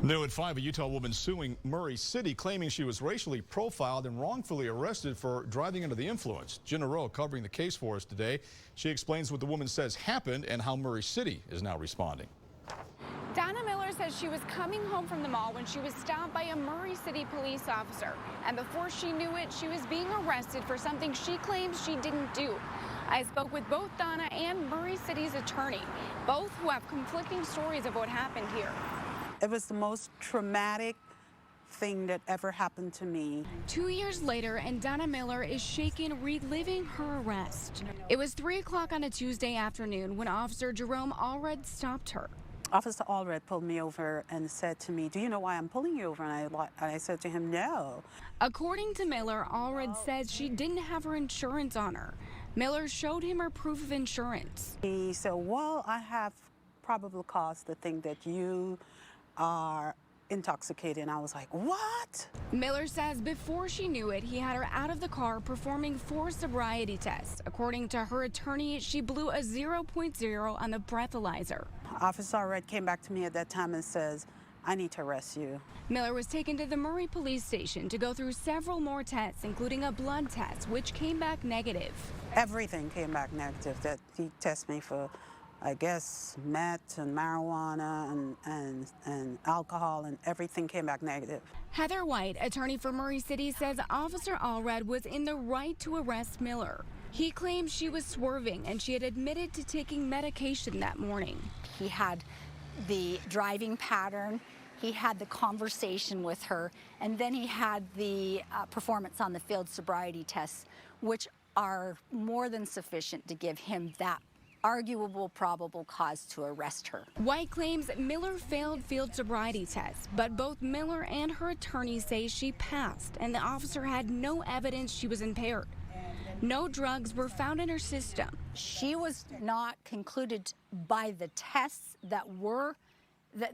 New at 5, a Utah woman suing Murray City, claiming she was racially profiled and wrongfully arrested for driving under the influence. Jenna Rowe covering the case for us today. She explains what the woman says happened and how Murray City is now responding. Donna Miller says she was coming home from the mall when she was stopped by a Murray City police officer. And before she knew it, she was being arrested for something she claims she didn't do. I spoke with both Donna and Murray City's attorney, both who have conflicting stories of what happened here. It was the most traumatic thing that ever happened to me. 2 years later, and Donna Miller is shaken, reliving her arrest. It was 3 o'clock on a Tuesday afternoon when Officer Jerome Allred stopped her. Officer Allred pulled me over and said to me, "Do you know why I'm pulling you over?" And I said to him, "No." According to Miller, Allred says she didn't have her insurance on her. Miller showed him her proof of insurance. He said, "Well, I have probable cause to think that you are intoxicated." And I was like, "What?" Miller says before she knew it, he had her out of the car performing 4 sobriety tests. According to her attorney, she blew a 0.0 on the breathalyzer. Officer Allred came back to me at that time and says, "I need to arrest you." Miller was taken to the Murray police station to go through several more tests, including a blood test, which came back negative. Everything came back negative. That he tested me for, I guess, meth and marijuana and alcohol, and everything came back negative. Heather White, attorney for Murray City, says Officer Allred was in the right to arrest Miller. He claims she was swerving and she had admitted to taking medication that morning. He had the driving pattern, he had the conversation with her, and then he had the performance on the field sobriety tests, which are more than sufficient to give him that arguable probable cause to arrest her. White claims Miller failed field sobriety tests, but both Miller and her attorney say she passed and the officer had no evidence she was impaired. No drugs were found in her system. She was not concluded by the tests that were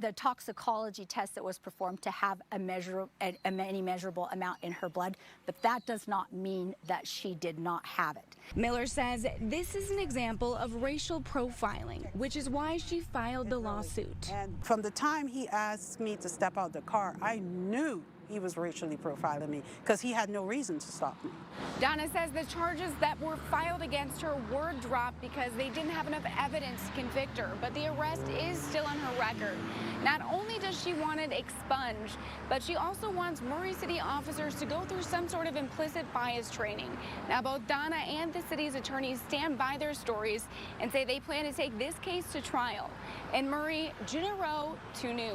the toxicology test that was performed to have any measurable amount in her blood, but that does not mean that she did not have it. Miller says this is an example of racial profiling, which is why she filed the lawsuit. And from the time he asked me to step out the car, I knew he was racially profiling me because he had no reason to stop me. Donna says the charges that were filed against her were dropped because they didn't have enough evidence to convict her, but the arrest is still on her record. Not only does she want it expunged, but she also wants Murray City officers to go through some sort of implicit bias training. Now, both Donna and the city's attorneys stand by their stories and say they plan to take this case to trial. In Murray, Jenna Rowe, 2 News.